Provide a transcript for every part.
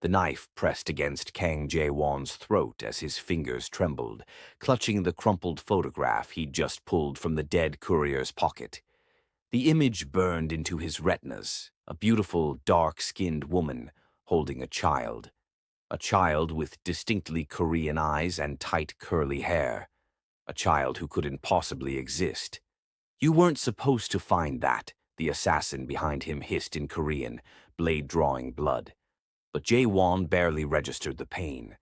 The knife pressed against Kang Jae-won's throat as his fingers trembled, clutching the crumpled photograph he'd just pulled from the dead courier's pocket. The image burned into his retinas, a beautiful, dark-skinned woman holding a child with distinctly Korean eyes and tight curly hair, a child who couldn't possibly exist. "You weren't supposed to find that," the assassin behind him hissed in Korean, blade drawing blood. But Jae-won barely registered the pain.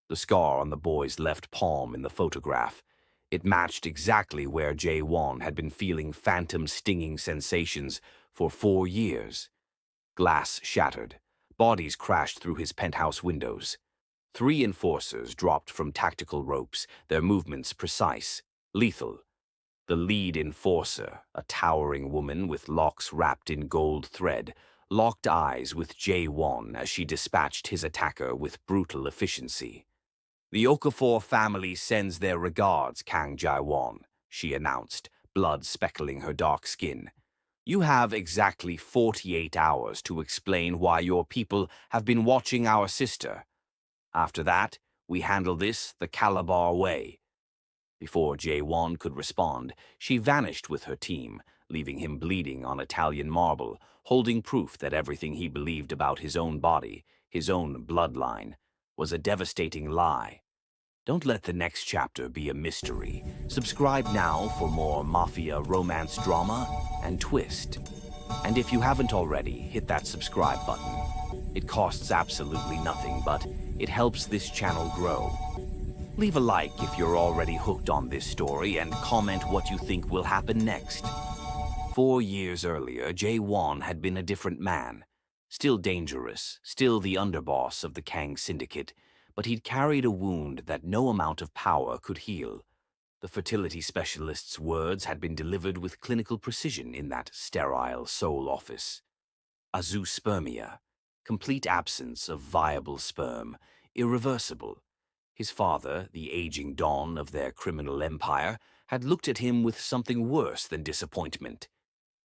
The scar on the boy's left palm in the photograph. It matched exactly where Jae-won had been feeling phantom stinging sensations for 4 years. Glass shattered. Bodies crashed through his penthouse windows. 3 enforcers dropped from tactical ropes, their movements precise, lethal. The lead enforcer, a towering woman with locks wrapped in gold thread, locked eyes with Jae-won as she dispatched his attacker with brutal efficiency. "The Okafor family sends their regards, Kang Jae-won," she announced, blood speckling her dark skin. "You have exactly 48 hours to explain why your people have been watching our sister. After that, we handle this the Calabar way." Before Jae-won could respond, she vanished with her team, leaving him bleeding on Italian marble, holding proof that everything he believed about his own body, his own bloodline, was a devastating lie. Don't let the next chapter be a mystery. Subscribe now for more Mafia romance drama and twist. And if you haven't already, hit that subscribe button. It costs absolutely nothing, but it helps this channel grow. Leave a like if you're already hooked on this story and comment what you think will happen next. 4 years earlier, Jae-won had been a different man. Still dangerous, still the underboss of the Kang Syndicate, but he'd carried a wound that no amount of power could heal. The fertility specialist's words had been delivered with clinical precision in that sterile Seoul office. Azoospermia, complete absence of viable sperm, irreversible. His father, the aging don of their criminal empire, had looked at him with something worse than disappointment.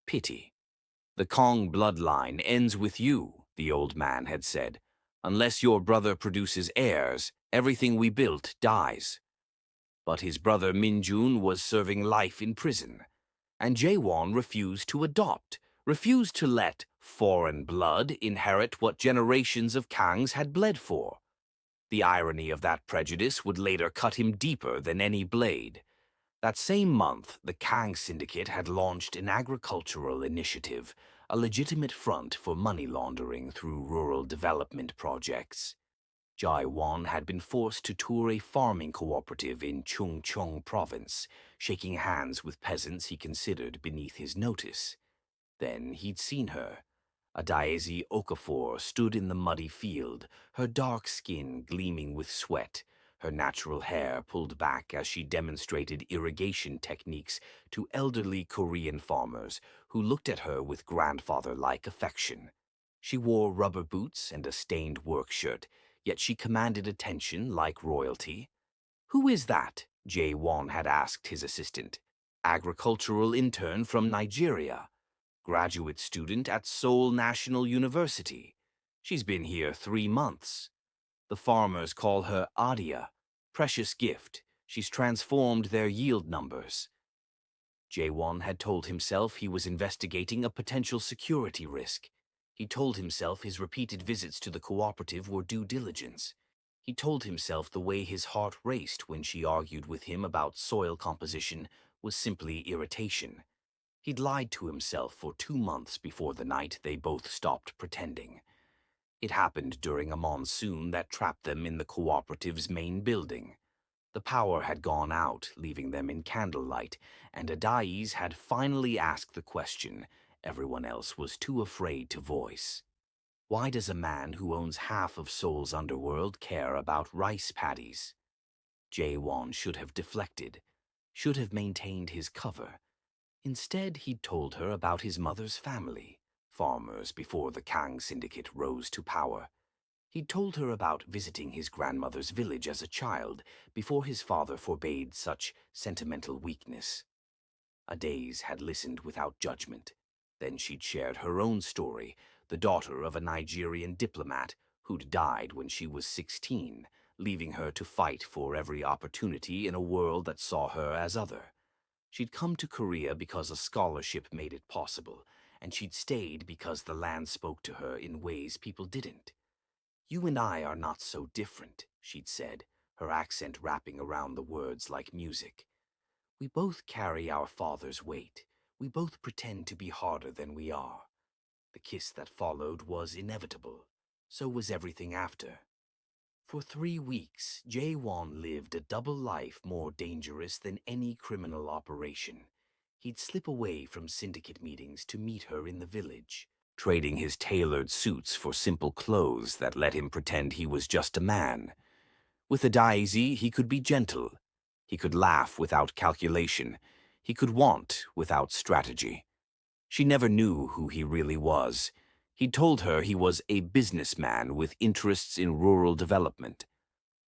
Pity. "The Kang bloodline ends with you," the old man had said. "Unless your brother produces heirs, everything we built dies." But his brother Min-jun was serving life in prison, and Jae-won refused to adopt, refused to let foreign blood inherit what generations of Kangs had bled for. The irony of that prejudice would later cut him deeper than any blade. That same month, the Kang Syndicate had launched an agricultural initiative, a legitimate front for money laundering through rural development projects. Jae-won had been forced to tour a farming cooperative in Chungcheong province, shaking hands with peasants he considered beneath his notice. Then he'd seen her. Adaeze Okafor stood in the muddy field, her dark skin gleaming with sweat, her natural hair pulled back as she demonstrated irrigation techniques to elderly Korean farmers who looked at her with grandfather-like affection. She wore rubber boots and a stained work shirt, yet she commanded attention like royalty. "Who is that?" Jae-won had asked his assistant. "Agricultural intern from Nigeria. Graduate student at Seoul National University. She's been here 3 months. The farmers call her Adia. Precious gift. She's transformed their yield numbers." Jae-won had told himself he was investigating a potential security risk. He told himself his repeated visits to the cooperative were due diligence. He told himself the way his heart raced when she argued with him about soil composition was simply irritation. He'd lied to himself for 2 months before the night they both stopped pretending. It happened during a monsoon that trapped them in the cooperative's main building. The power had gone out, leaving them in candlelight, and Adaeze had finally asked the question everyone else was too afraid to voice. Why does a man who owns half of Seoul's underworld care about rice paddies? Jae-won should have deflected, should have maintained his cover. Instead, he'd told her about his mother's family, farmers before the Kang Syndicate rose to power. He'd told her about visiting his grandmother's village as a child before his father forbade such sentimental weakness. Adaeze had listened without judgment. Then she'd shared her own story, the daughter of a Nigerian diplomat who'd died when she was 16, leaving her to fight for every opportunity in a world that saw her as other. She'd come to Korea because a scholarship made it possible, and she'd stayed because the land spoke to her in ways people didn't. "You and I are not so different," she'd said, her accent wrapping around the words like music. "We both carry our father's weight. We both pretend to be harder than we are." The kiss that followed was inevitable. So was everything after. For 3 weeks, Jae-won lived a double life more dangerous than any criminal operation. He'd slip away from syndicate meetings to meet her in the village, trading his tailored suits for simple clothes that let him pretend he was just a man. With a daisy, he could be gentle. He could laugh without calculation. He could want without strategy. She never knew who he really was. He told her he was a businessman with interests in rural development.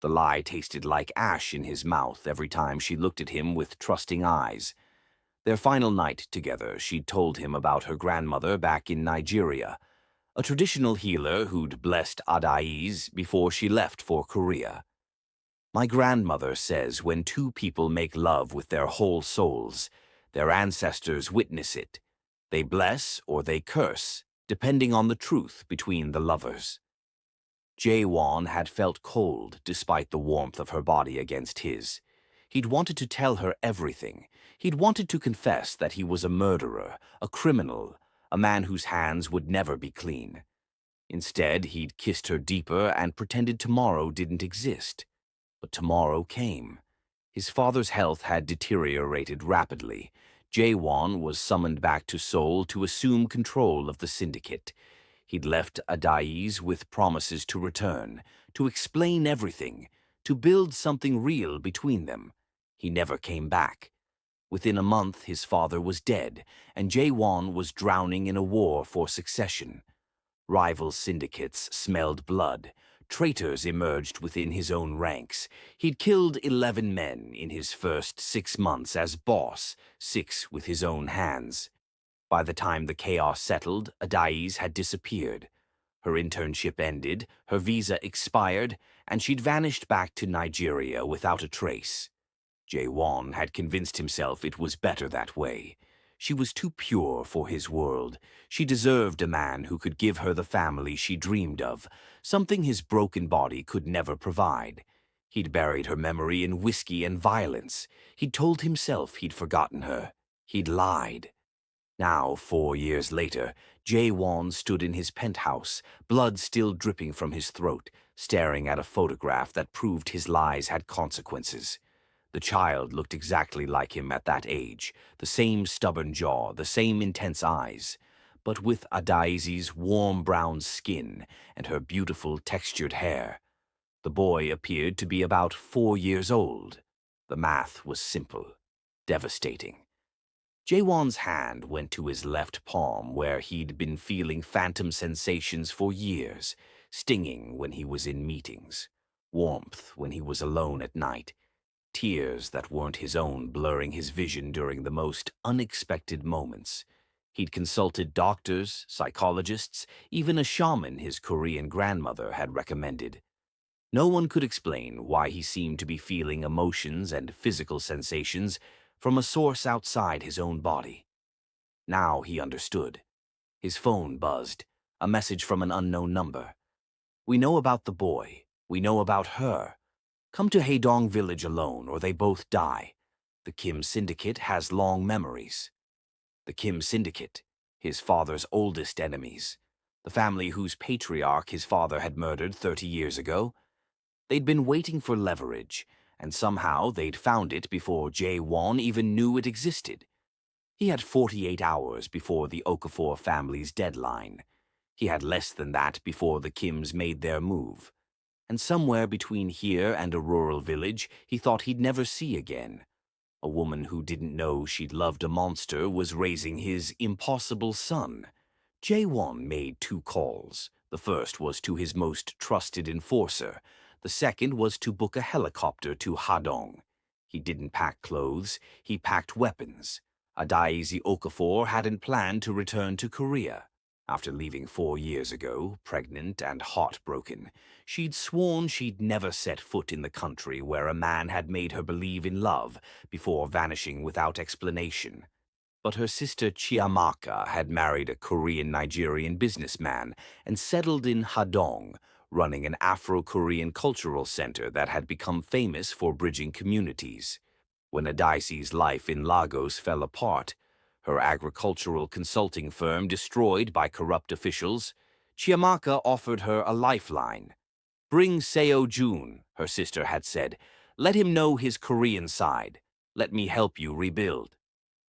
The lie tasted like ash in his mouth every time she looked at him with trusting eyes. Their final night together, she told him about her grandmother back in Nigeria, a traditional healer who'd blessed Adais before she left for Korea. "My grandmother says when two people make love with their whole souls, their ancestors witness it. They bless or they curse, depending on the truth between the lovers." Jae-won had felt cold despite the warmth of her body against his. He'd wanted to tell her everything. He'd wanted to confess that he was a murderer, a criminal, a man whose hands would never be clean. Instead, he'd kissed her deeper and pretended tomorrow didn't exist. But tomorrow came. His father's health had deteriorated rapidly. Jae-won was summoned back to Seoul to assume control of the syndicate. He'd left Adais with promises to return, to explain everything, to build something real between them. He never came back. Within a month, his father was dead, and Jae-won was drowning in a war for succession. Rival syndicates smelled blood. Traitors emerged within his own ranks. He'd killed 11 men in his first 6 months as boss, 6 with his own hands. By the time the chaos settled, Adais had disappeared. Her internship ended, her visa expired, and she'd vanished back to Nigeria without a trace. Jae-won had convinced himself it was better that way. She was too pure for his world. She deserved a man who could give her the family she dreamed of, something his broken body could never provide. He'd buried her memory in whiskey and violence. He'd told himself he'd forgotten her. He'd lied. Now, 4 years later, Jae-won stood in his penthouse, blood still dripping from his throat, staring at a photograph that proved his lies had consequences. The child looked exactly like him at that age, the same stubborn jaw, the same intense eyes. But with Adaisi's warm brown skin and her beautiful textured hair, the boy appeared to be about 4 years old. The math was simple, devastating. Jae-won's hand went to his left palm where he'd been feeling phantom sensations for years, stinging when he was in meetings, warmth when he was alone at night, tears that weren't his own blurring his vision during the most unexpected moments. He'd consulted doctors, psychologists, even a shaman his Korean grandmother had recommended. No one could explain why he seemed to be feeling emotions and physical sensations from a source outside his own body. Now he understood. His phone buzzed, a message from an unknown number. "We know about the boy. We know about her. Come to Hadong village alone or they both die. The Kim Syndicate has long memories." The Kim Syndicate, his father's oldest enemies. The family whose patriarch his father had murdered 30 years ago. They'd been waiting for leverage, and somehow they'd found it before Jae-won even knew it existed. He had 48 hours before the Okafor family's deadline. He had less than that before the Kims made their move. And somewhere between here and a rural village he thought he'd never see again. A woman who didn't know she'd loved a monster was raising his impossible son. Jae-won made 2 calls. The first was to his most trusted enforcer. The second was to book a helicopter to Hadong. He didn't pack clothes, he packed weapons. Adaisi Okafor hadn't planned to return to Korea. After leaving 4 years ago, pregnant and heartbroken, she'd sworn she'd never set foot in the country where a man had made her believe in love before vanishing without explanation. But her sister Chiamaka had married a Korean Nigerian businessman and settled in Hadong, running an Afro-Korean cultural center that had become famous for bridging communities. When Adaise's life in Lagos fell apart, her agricultural consulting firm destroyed by corrupt officials, Chiamaka offered her a lifeline. "Bring Seo-jun," her sister had said. "Let him know his Korean side. Let me help you rebuild."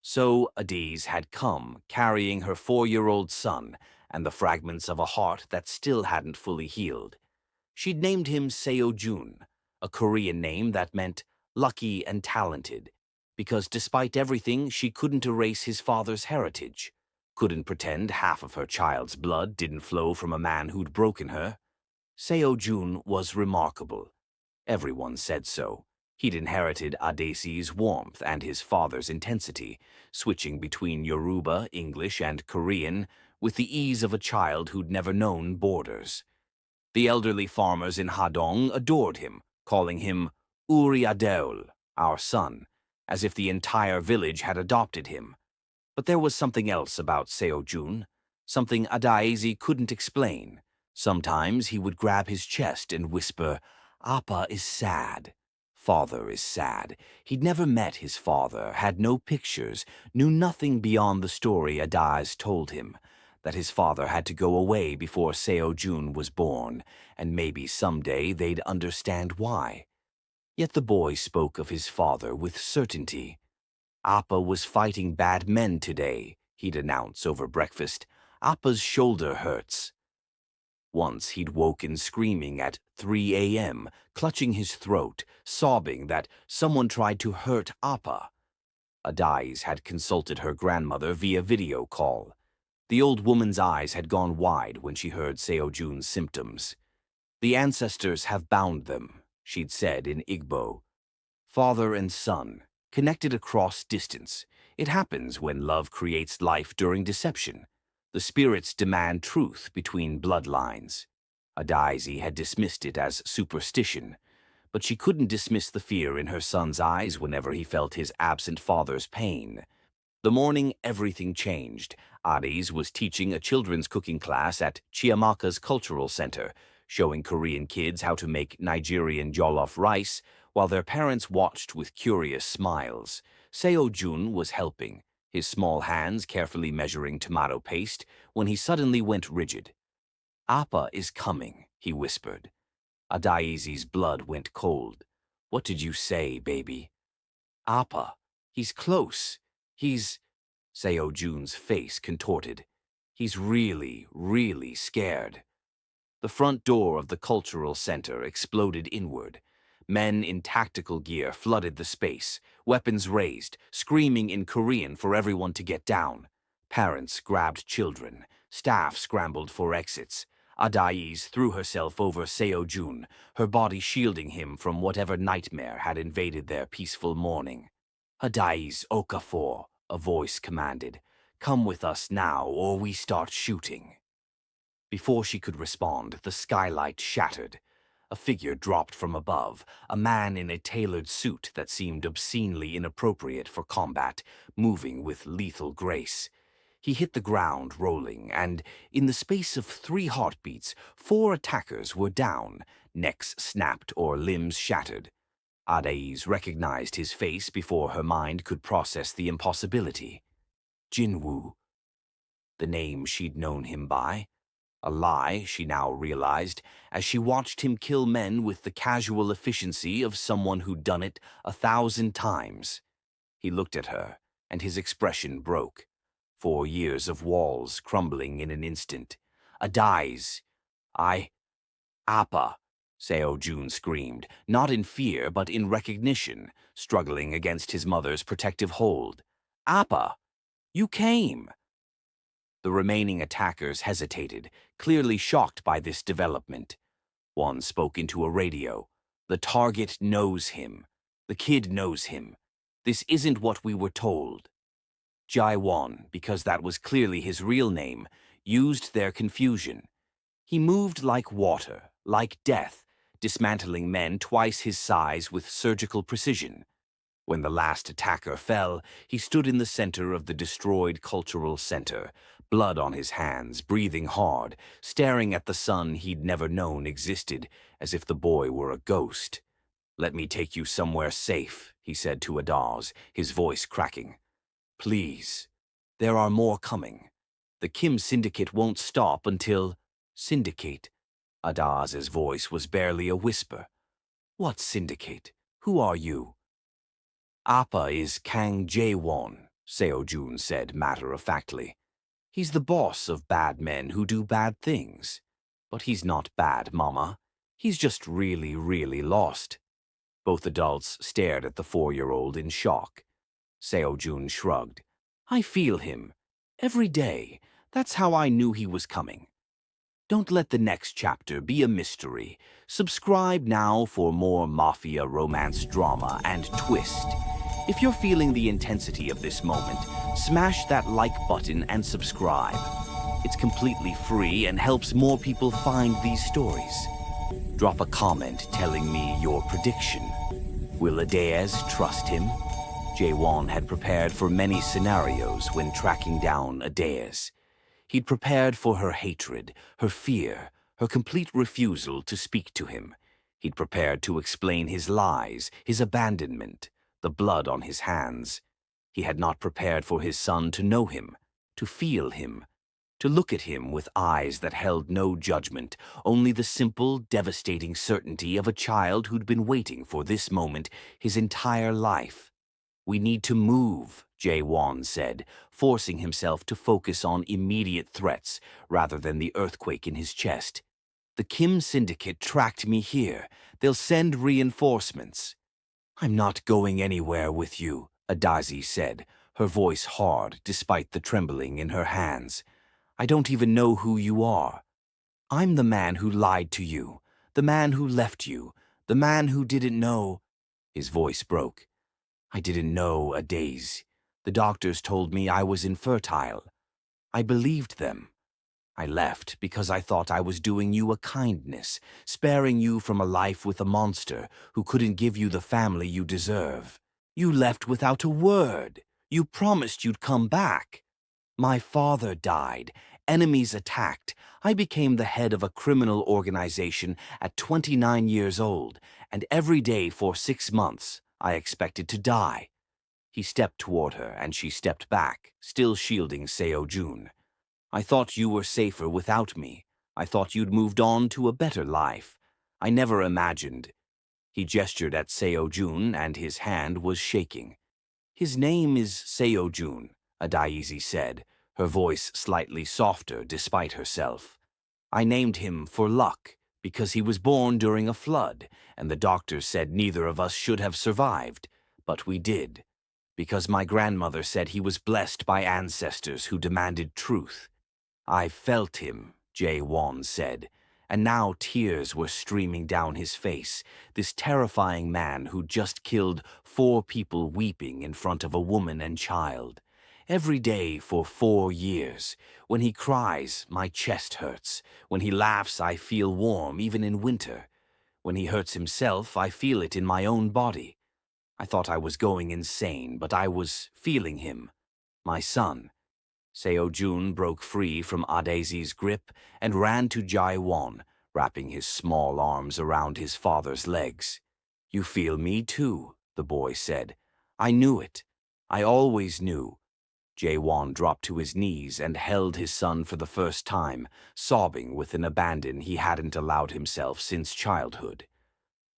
So Adise had come, carrying her 4-year-old son and the fragments of a heart that still hadn't fully healed. She'd named him Seo-jun, a Korean name that meant lucky and talented, because despite everything, she couldn't erase his father's heritage, couldn't pretend half of her child's blood didn't flow from a man who'd broken her. Seo-jun was remarkable. Everyone said so. He'd inherited Adesi's warmth and his father's intensity, switching between Yoruba, English, and Korean with the ease of a child who'd never known borders. The elderly farmers in Hadong adored him, calling him Uri Adeol, our son, as if the entire village had adopted him. But there was something else about Seo-jun, something Adaesi couldn't explain. Sometimes he would grab his chest and whisper, "Appa is sad. Father is sad." He'd never met his father, had no pictures, knew nothing beyond the story Adais told him, that his father had to go away before Seo-jun was born, and maybe someday they'd understand why. Yet the boy spoke of his father with certainty. "Appa was fighting bad men today," he'd announce over breakfast. "Appa's shoulder hurts." Once he'd woken screaming at 3 a.m., clutching his throat, sobbing that someone tried to hurt Appa. Adais had consulted her grandmother via video call. The old woman's eyes had gone wide when she heard Seo-jun's symptoms. "The ancestors have bound them," she'd said in Igbo. "Father and son, connected across distance. It happens when love creates life during deception. The spirits demand truth between bloodlines." Adaisi had dismissed it as superstition, but she couldn't dismiss the fear in her son's eyes whenever he felt his absent father's pain. The morning everything changed. Adis was teaching a children's cooking class at Chiamaka's Cultural Center, showing Korean kids how to make Nigerian jollof rice, while their parents watched with curious smiles. Seo-jun was helping, his small hands carefully measuring tomato paste, when he suddenly went rigid. "Appa is coming," he whispered. Adaizi's blood went cold. "What did you say, baby?" "Appa, he's close. He's—" Seo-jun's face contorted. "He's really, really scared." The front door of the cultural center exploded inward. Men in tactical gear flooded the space, weapons raised, screaming in Korean for everyone to get down. Parents grabbed children. Staff scrambled for exits. Adais threw herself over Seo-jun, her body shielding him from whatever nightmare had invaded their peaceful morning. "Adais Okafor," a voice commanded. "Come with us now, or we start shooting." Before she could respond, the skylight shattered. A figure dropped from above, a man in a tailored suit that seemed obscenely inappropriate for combat, moving with lethal grace. He hit the ground, rolling, and, in the space of 3 heartbeats, 4 attackers were down, necks snapped or limbs shattered. Adais recognized his face before her mind could process the impossibility. Jinwoo. The name she'd known him by. A lie, she now realized, as she watched him kill men with the casual efficiency of someone who'd done it 1,000 times. He looked at her, and his expression broke. 4 years of walls crumbling in an instant. Adais. "Appa," Seo-jun screamed, not in fear but in recognition, struggling against his mother's protective hold. "Appa, you came." The remaining attackers hesitated, clearly shocked by this development. One spoke into a radio. "The target knows him. The kid knows him. This isn't what we were told." Jae-won, because that was clearly his real name, used their confusion. He moved like water, like death, dismantling men twice his size with surgical precision. When the last attacker fell, he stood in the center of the destroyed cultural center, blood on his hands, breathing hard, staring at the sun he'd never known existed, as if the boy were a ghost. "Let me take you somewhere safe," he said to Adaz, his voice cracking. "Please. There are more coming. The Kim syndicate won't stop until—" "Syndicate?" Adaz's voice was barely a whisper. "What syndicate? Who are you?" "Appa is Kang Jae-won," Seo-jun said matter-of-factly. "He's the boss of bad men who do bad things. But he's not bad, Mama. He's just really, really lost." Both adults stared at the 4-year-old in shock. Seo-jun shrugged. "I feel him. Every day. That's how I knew he was coming. Don't let the next chapter be a mystery. Subscribe now for more Mafia romance drama and twist. If you're feeling the intensity of this moment, smash that like button and subscribe. It's completely free and helps more people find these stories. Drop a comment telling me your prediction. Will Adez trust him? Jae-won had prepared for many scenarios when tracking down Adez. He'd prepared for her hatred, her fear, her complete refusal to speak to him. He'd prepared to explain his lies, his abandonment, the blood on his hands. He had not prepared for his son to know him, to feel him, to look at him with eyes that held no judgment, only the simple, devastating certainty of a child who'd been waiting for this moment his entire life. "We need to move," Jae-won said, forcing himself to focus on immediate threats rather than the earthquake in his chest. "The Kim syndicate tracked me here. They'll send reinforcements." "I'm not going anywhere with you," Adazi said, her voice hard despite the trembling in her hands. "I don't even know who you are. I'm the man who lied to you, the man who left you, the man who didn't know—" His voice broke. "I didn't know Adez. The doctors told me I was infertile. I believed them. I left because I thought I was doing you a kindness, sparing you from a life with a monster who couldn't give you the family you deserve. You left without a word. You promised you'd come back. My father died. Enemies attacked. I became the head of a criminal organization at 29 years old, and every day for 6 months I expected to die." He stepped toward her, and she stepped back, still shielding Seo-jun. "I thought you were safer without me. I thought you'd moved on to a better life. I never imagined—" He gestured at Seo-jun, and his hand was shaking. "His name is Seo-jun," Adaizi said, her voice slightly softer despite herself. "I named him for luck, because he was born during a flood, and the doctors said neither of us should have survived, but we did. Because my grandmother said he was blessed by ancestors who demanded truth. I felt him," Jae-won said, and now tears were streaming down his face, this terrifying man who just killed 4 people weeping in front of a woman and child. "Every day for 4 years. When he cries, my chest hurts. When he laughs, I feel warm, even in winter. When he hurts himself, I feel it in my own body. I thought I was going insane, but I was feeling him. My son." Seo-jun broke free from Adezi's grip and ran to Jae-won, wrapping his small arms around his father's legs. "You feel me too," the boy said. "I knew it. I always knew." Jae-won dropped to his knees and held his son for the first time, sobbing with an abandon he hadn't allowed himself since childhood.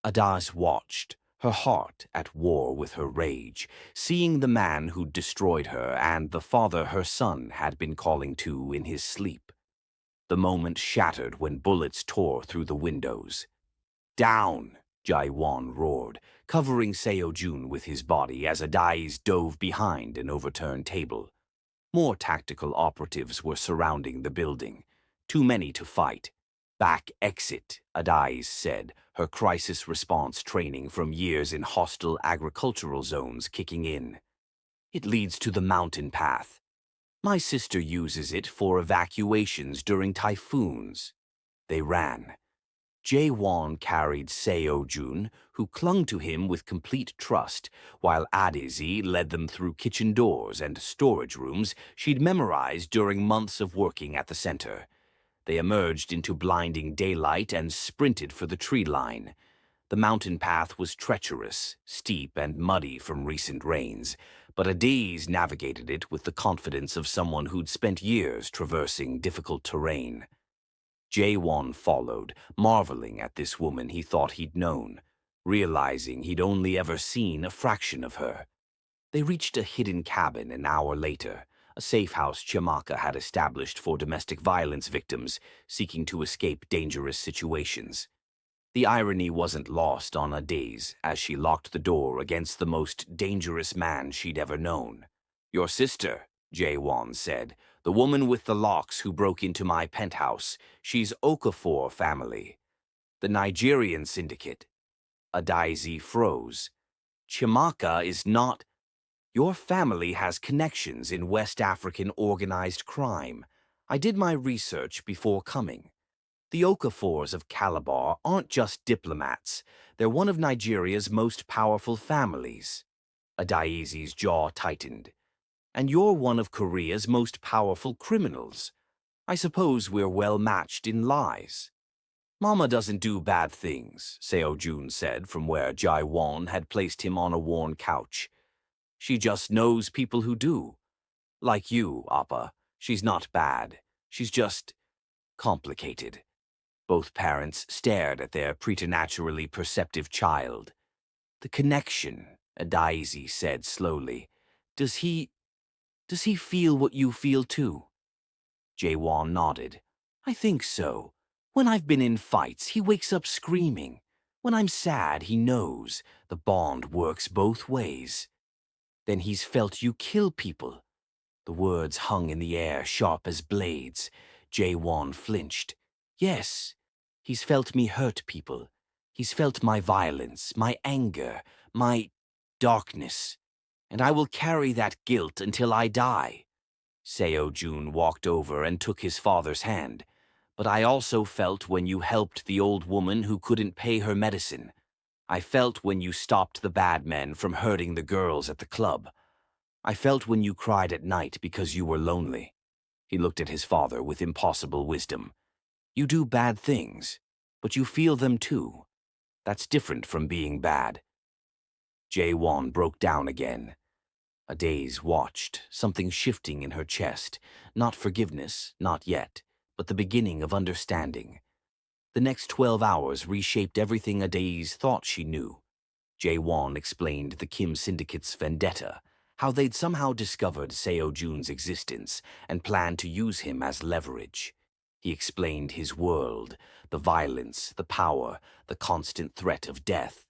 Adaz watched, her heart at war with her rage, seeing the man who'd destroyed her and the father her son had been calling to in his sleep. The moment shattered when bullets tore through the windows. "Down!" Jae-won roared, covering Seo-jun with his body as Adaiz dove behind an overturned table. More tactical operatives were surrounding the building. Too many to fight. "Back exit," Adaiz said, her crisis response training from years in hostile agricultural zones kicking in. "It leads to the mountain path." My sister uses it for evacuations during typhoons. They ran. Jae-won carried Seo-jun, who clung to him with complete trust, while Adizi led them through kitchen doors and storage rooms she'd memorized during months of working at the center. They emerged into blinding daylight and sprinted for the tree line. The mountain path was treacherous, steep, and muddy from recent rains, but Adiz navigated it with the confidence of someone who'd spent years traversing difficult terrain. Jae-won followed, marveling at this woman he thought he'd known, realizing he'd only ever seen a fraction of her. They reached a hidden cabin an hour later, a safe house Chimaka had established for domestic violence victims seeking to escape dangerous situations. The irony wasn't lost on Adiz as she locked the door against the most dangerous man she'd ever known. "Your sister," Jae-won said, "the woman with the locks who broke into my penthouse. She's Okafor family. The Nigerian syndicate." Adiz froze. "Chimaka is not—" "Your family has connections in West African organized crime. I did my research before coming. The Okafors of Calabar aren't just diplomats. They're one of Nigeria's most powerful families." Adaizi's jaw tightened. "And you're one of Korea's most powerful criminals. I suppose we're well matched in lies." "Mama doesn't do bad things," Seo-jun said from where Jae-won had placed him on a worn couch. "She just knows people who do. Like you, Appa. She's not bad. She's just complicated." Both parents stared at their preternaturally perceptive child. "The connection," Adaizi said slowly. Does he feel what you feel too?" Jae-won nodded. "I think so. When I've been in fights, he wakes up screaming. When I'm sad, he knows. The bond works both ways." "Then he's felt you kill people." The words hung in the air, sharp as blades. Jae-won flinched. "Yes. He's felt me hurt people. He's felt my violence, my anger, my darkness. And I will carry that guilt until I die." Seo-jun walked over and took his father's hand. "But I also felt when you helped the old woman who couldn't pay her medicine. I felt when you stopped the bad men from hurting the girls at the club. I felt when you cried at night because you were lonely." He looked at his father with impossible wisdom. "You do bad things, but you feel them too. That's different from being bad." Jae-won broke down again. Adiz watched, something shifting in her chest. Not forgiveness, not yet, but the beginning of understanding. The next 12 hours reshaped everything Adiz thought she knew. Jae-won explained the Kim Syndicate's vendetta, how they'd somehow discovered Seo-jun's existence and planned to use him as leverage. He explained his world, the violence, the power, the constant threat of death,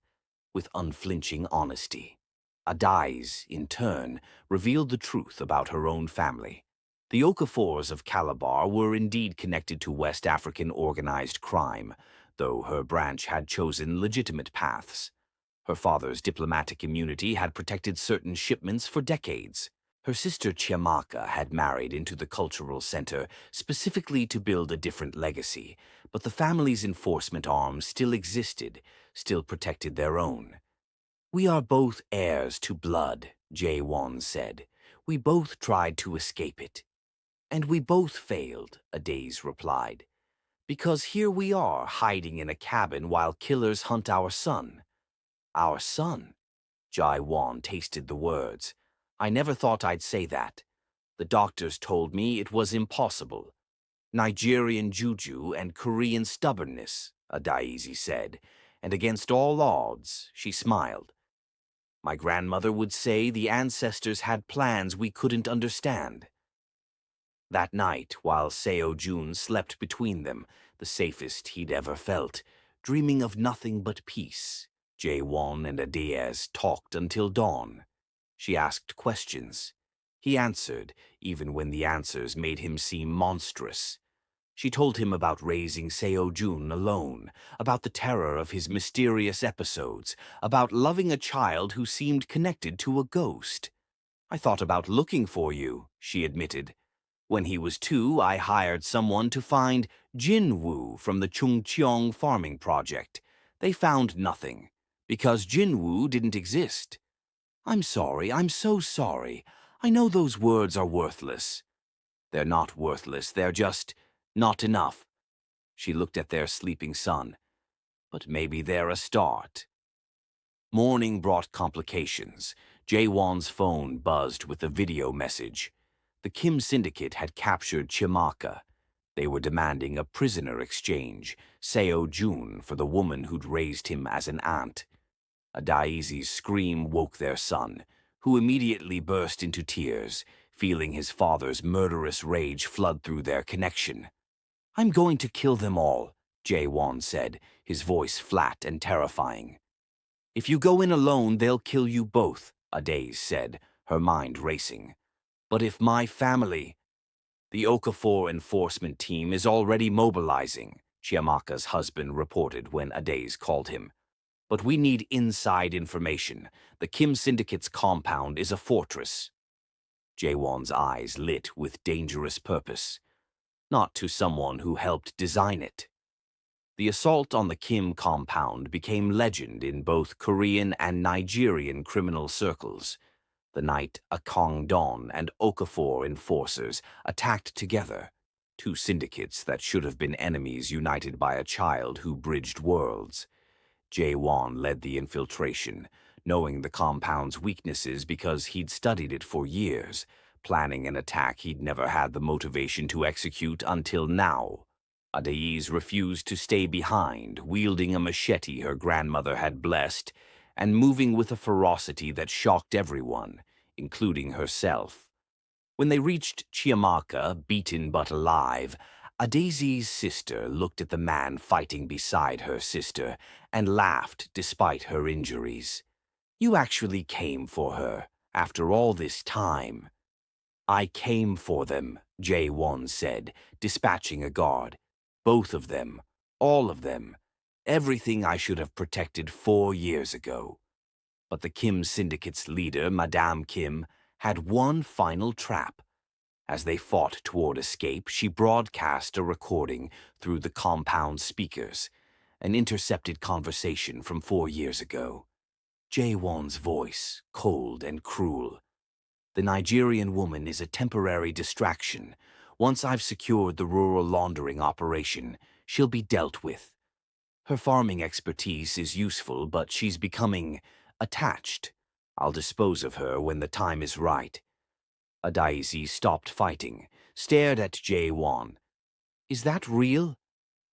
with unflinching honesty. Adiz, in turn, revealed the truth about her own family. The Okafors of Calabar were indeed connected to West African organized crime, though her branch had chosen legitimate paths. Her father's diplomatic immunity had protected certain shipments for decades. Her sister Chimaka had married into the cultural center specifically to build a different legacy, but the family's enforcement arm still existed, still protected their own. "We are both heirs to blood," Jae-won said. "We both tried to escape it." "And we both failed," Adiz replied. "Because here we are, hiding in a cabin while killers hunt our son." "Our son?" Jae-won tasted the words. "I never thought I'd say that. The doctors told me it was impossible. Nigerian juju and Korean stubbornness," Adaizi said, "and against all odds," she smiled. "My grandmother would say the ancestors had plans we couldn't understand." That night, while Seo-jun slept between them, the safest he'd ever felt, dreaming of nothing but peace, Jae-won and Adiz talked until dawn. She asked questions. He answered, even when the answers made him seem monstrous. She told him about raising Seo-jun alone, about the terror of his mysterious episodes, about loving a child who seemed connected to a ghost. "I thought about looking for you," she admitted. When he was 2, I hired someone to find Jinwoo from the Chungcheong farming project. They found nothing, because Jinwoo didn't exist. I'm sorry, I'm so sorry. I know those words are worthless. They're not worthless, they're just not enough. She looked at their sleeping son. But maybe they're a start. Morning brought complications. Jae-won's phone buzzed with a video message. The Kim syndicate had captured Chimaka. They were demanding a prisoner exchange, Seo-jun, for the woman who'd raised him as an aunt. Adaizi's scream woke their son, who immediately burst into tears, feeling his father's murderous rage flood through their connection. "I'm going to kill them all," Jae-won said, his voice flat and terrifying. "If you go in alone, they'll kill you both," Adaiz said, her mind racing. "But if my family—" "The Okafor enforcement team is already mobilizing," Chiamaka's husband reported when Adaiz called him. "But we need inside information. The Kim syndicate's compound is a fortress." Jae-won's eyes lit with dangerous purpose. Not to someone who helped design it. The assault on the Kim compound became legend in both Korean and Nigerian criminal circles. The night a Kangdong and Okafor enforcers attacked together, 2 syndicates that should have been enemies united by a child who bridged worlds. Jae-won led the infiltration, knowing the compound's weaknesses because he'd studied it for years, planning an attack he'd never had the motivation to execute until now. Adaiz refused to stay behind, wielding a machete her grandmother had blessed, and moving with a ferocity that shocked everyone, including herself. When they reached Chiamaka, beaten but alive, Adaizi's sister looked at the man fighting beside her sister and laughed despite her injuries. "You actually came for her, after all this time." "I came for them," Jae-won said, dispatching a guard. "Both of them. All of them. Everything I should have protected 4 years ago." But the Kim syndicate's leader, Madame Kim, had one final trap. As they fought toward escape, she broadcast a recording through the compound speakers, an intercepted conversation from 4 years ago. Jae-won's voice, cold and cruel. "The Nigerian woman is a temporary distraction. Once I've secured the rural laundering operation, she'll be dealt with. Her farming expertise is useful, but she's becoming attached. I'll dispose of her when the time is right." Adaizi stopped fighting, stared at Jae-won. "Is that real?"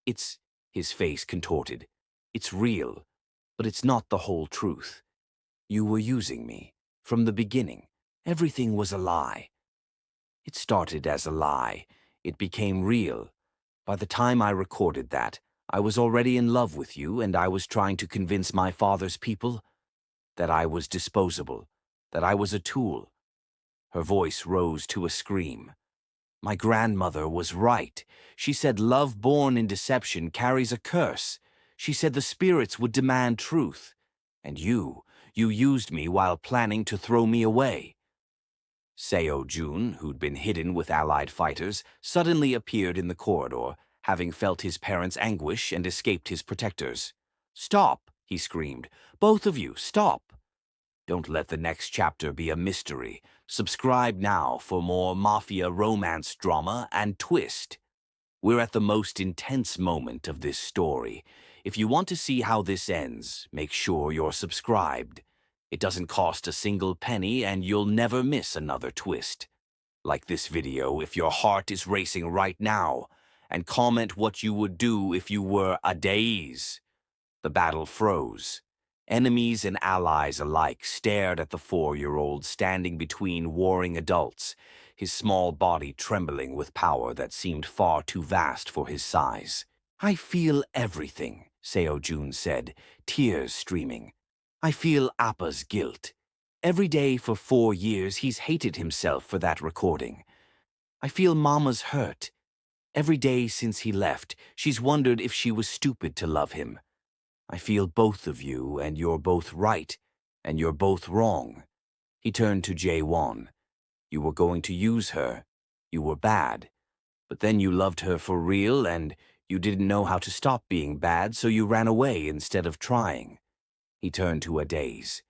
"It's—" his face contorted. "It's real, but it's not the whole truth. You were using me. From the beginning, everything was a lie." "It started as a lie. It became real. By the time I recorded that, I was already in love with you, and I was trying to convince my father's people that I was disposable, that I was a tool." Her voice rose to a scream. "My grandmother was right. She said love born in deception carries a curse. She said the spirits would demand truth. And you used me while planning to throw me away." Seo-jun, who'd been hidden with allied fighters, suddenly appeared in the corridor, having felt his parents' anguish and escaped his protectors. "Stop!" he screamed. "Both of you, stop! Don't let the next chapter be a mystery. Subscribe now for more Mafia romance drama and twist. We're at the most intense moment of this story. If you want to see how this ends, make sure you're subscribed. It doesn't cost a single penny and you'll never miss another twist. Like this video if your heart is racing right now, and comment what you would do if you were Adaiz. The battle froze. Enemies and allies alike stared at the 4-year-old standing between warring adults, his small body trembling with power that seemed far too vast for his size. "I feel everything," Seo-jun said, tears streaming. "I feel Appa's guilt. Every day for 4 years he's hated himself for that recording. I feel Mama's hurt. Every day since he left, she's wondered if she was stupid to love him. I feel both of you, and you're both right, and you're both wrong." He turned to Jae-won. "You were going to use her. You were bad, but then you loved her for real and you didn't know how to stop being bad, so you ran away instead of trying. He turned to Adaze.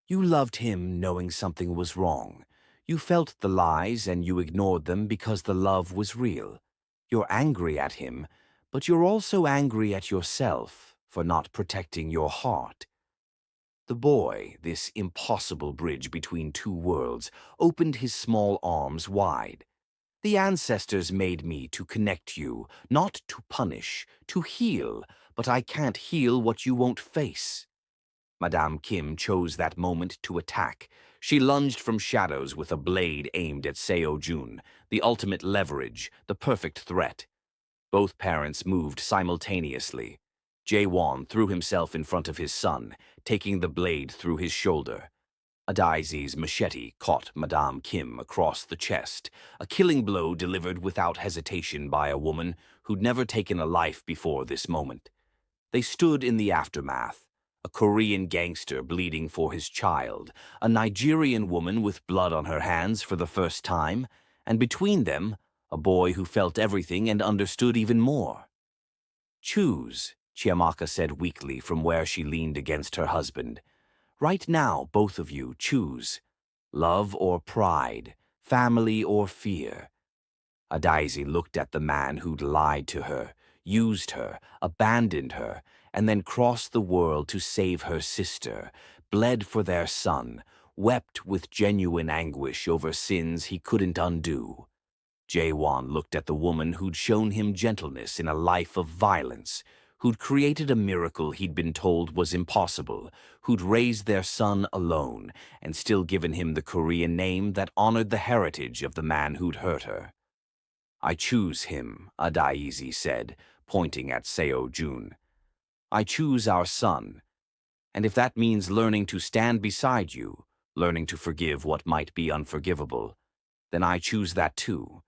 You loved him knowing something was wrong. You felt the lies and you ignored them because the love was real. You're angry at him, but you're also angry at yourself for not protecting your heart. The boy, this impossible bridge between two worlds, opened his small arms wide. The ancestors made me to connect you, not to punish, to heal, but I can't heal what you won't face. Madame Kim chose that moment to attack. She lunged from shadows with a blade aimed at Seo Jun, the ultimate leverage, the perfect threat. Both parents moved simultaneously. Jae-won threw himself in front of his son, taking the blade through his shoulder. Adaizi's machete caught Madame Kim across the chest, a killing blow delivered without hesitation by a woman who'd never taken a life before this moment. They stood in the aftermath, a Korean gangster bleeding for his child, a Nigerian woman with blood on her hands for the first time, and between them, a boy who felt everything and understood even more. Choose, Chiamaka said weakly from where she leaned against her husband. Right now, both of you, choose. Love or pride, family or fear. Adaizi looked at the man who'd lied to her, used her, abandoned her, and then crossed the world to save her sister, bled for their son, wept with genuine anguish over sins he couldn't undo. Jae-won looked at the woman who'd shown him gentleness in a life of violence, who'd created a miracle he'd been told was impossible, who'd raised their son alone and still given him the Korean name that honored the heritage of the man who'd hurt her. I choose him, Adaizi said, pointing at Seo Jun. I choose our son, and if that means learning to stand beside you, learning to forgive what might be unforgivable, then I choose that too,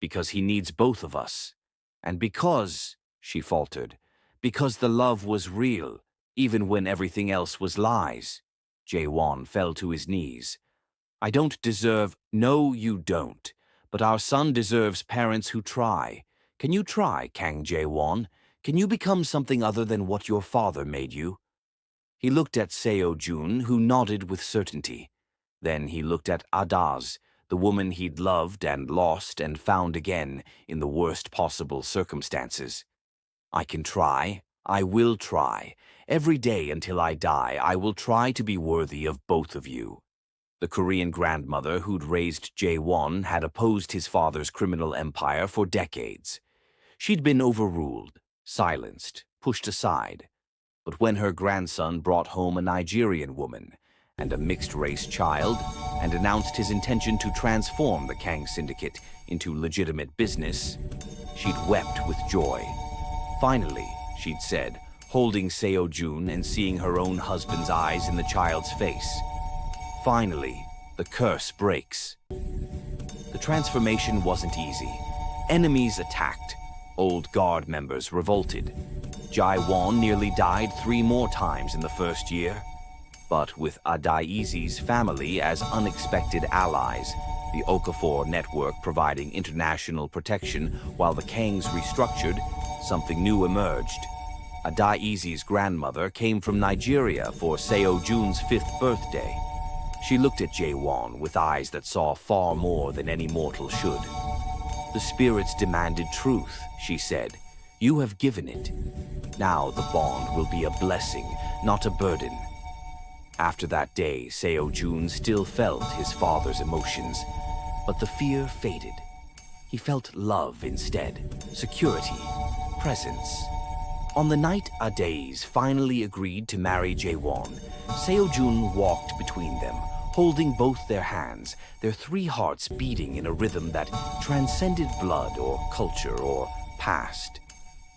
because he needs both of us, and because, she faltered, because the love was real, even when everything else was lies. Jae-won fell to his knees. I don't deserve, no you don't, but our son deserves parents who try. Can you try, Kang Jae-won? Can you become something other than what your father made you? He looked at Seo Jun, who nodded with certainty. Then he looked at Adaz, the woman he'd loved and lost and found again in the worst possible circumstances. I can try. I will try. Every day until I die, I will try to be worthy of both of you. The Korean grandmother who'd raised Jae-won had opposed his father's criminal empire for decades. She'd been overruled, silenced, pushed aside. But when her grandson brought home a Nigerian woman and a mixed-race child and announced his intention to transform the Kang Syndicate into legitimate business, she'd wept with joy. Finally, she'd said, holding Seo Jun and seeing her own husband's eyes in the child's face. Finally, the curse breaks. The transformation wasn't easy. Enemies attacked. Old guard members revolted. Jae-won nearly died 3 more times in the first year. But with Adaizi's family as unexpected allies, the Okafor network providing international protection while the Kangs restructured, something new emerged. Adaizi's grandmother came from Nigeria for Seo Jun's 5th birthday. She looked at Jae-won with eyes that saw far more than any mortal should. The spirits demanded truth, she said. You have given it. Now the bond will be a blessing, not a burden. After that day, Seo Jun still felt his father's emotions, but the fear faded. He felt love instead, security, presence. On the night Adaiz finally agreed to marry Jae-won, Seo Jun walked between them, holding both their hands, their 3 hearts beating in a rhythm that transcended blood or culture or past.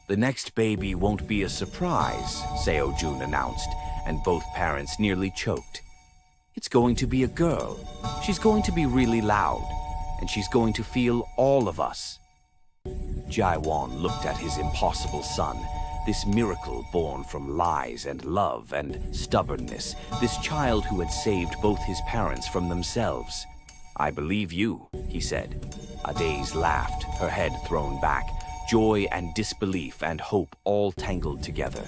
The next baby won't be a surprise, Seo Jun announced, and both parents nearly choked. It's going to be a girl. She's going to be really loud, and she's going to feel all of us. Jae-won looked at his impossible son, this miracle born from lies and love and stubbornness, this child who had saved both his parents from themselves. I believe you, he said. Adaze laughed, her head thrown back, joy and disbelief and hope all tangled together.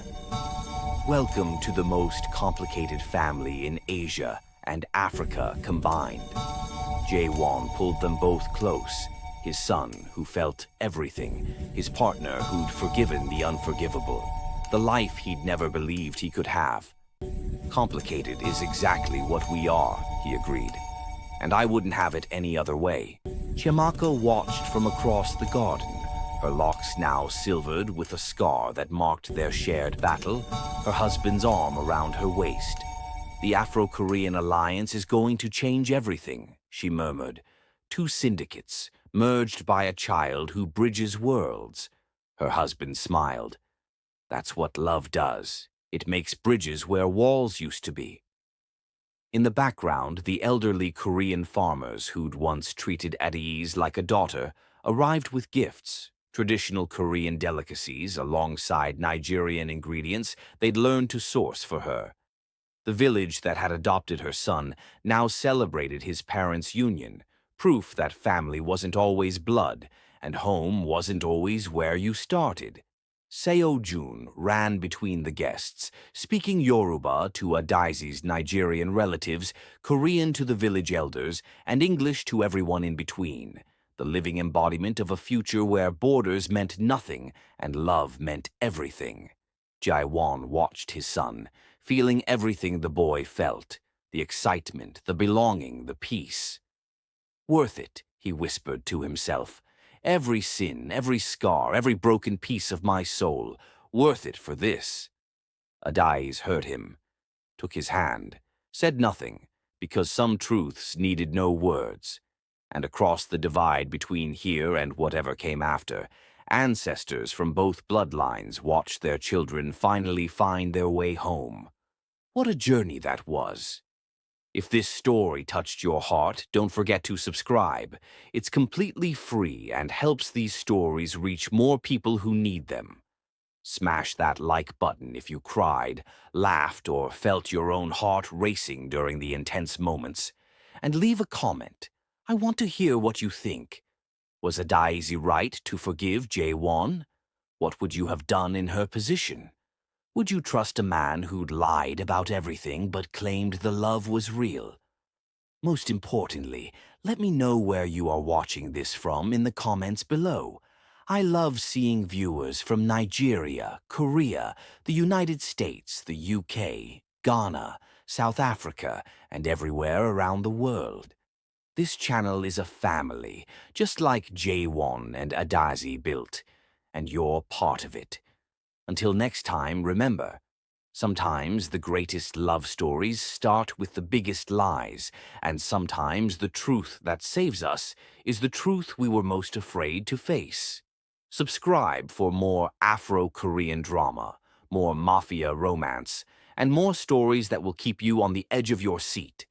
Welcome to the most complicated family in Asia and Africa combined. Jae-won pulled them both close. His son, who felt everything, his partner who'd forgiven the unforgivable, the life he'd never believed he could have. Complicated is exactly what we are, he agreed. And I wouldn't have it any other way. Chiamaka watched from across the garden, her locks now silvered with a scar that marked their shared battle, her husband's arm around her waist. The Afro-Korean alliance is going to change everything, she murmured. Two syndicates, merged by a child who bridges worlds. Her husband smiled. That's what love does. It makes bridges where walls used to be. In the background, the elderly Korean farmers who'd once treated Adaze like a daughter arrived with gifts, traditional Korean delicacies alongside Nigerian ingredients they'd learned to source for her. The village that had adopted her son now celebrated his parents' union, proof that family wasn't always blood, and home wasn't always where you started. Seo-jun ran between the guests, speaking Yoruba to Adaze's Nigerian relatives, Korean to the village elders, and English to everyone in between, the living embodiment of a future where borders meant nothing and love meant everything. Jae-won watched his son, feeling everything the boy felt, the excitement, the belonging, the peace. Worth it, he whispered to himself. Every sin, every scar, every broken piece of my soul, worth it for this. Adaze heard him, took his hand, said nothing, because some truths needed no words. And across the divide between here and whatever came after, ancestors from both bloodlines watched their children finally find their way home. What a journey that was. If this story touched your heart, don't forget to subscribe. It's completely free and helps these stories reach more people who need them. Smash that like button if you cried, laughed, or felt your own heart racing during the intense moments. And leave a comment. I want to hear what you think. Was Adaze right to forgive Jae-won? What would you have done in her position? Would you trust a man who'd lied about everything but claimed the love was real? Most importantly, let me know where you are watching this from in the comments below. I love seeing viewers from Nigeria, Korea, the United States, the UK, Ghana, South Africa, and everywhere around the world. This channel is a family, just like Jae-won and Adaze built, and you're part of it. Until next time, remember, sometimes the greatest love stories start with the biggest lies, and sometimes the truth that saves us is the truth we were most afraid to face. Subscribe for more Afro-Korean drama, more Mafia romance, and more stories that will keep you on the edge of your seat.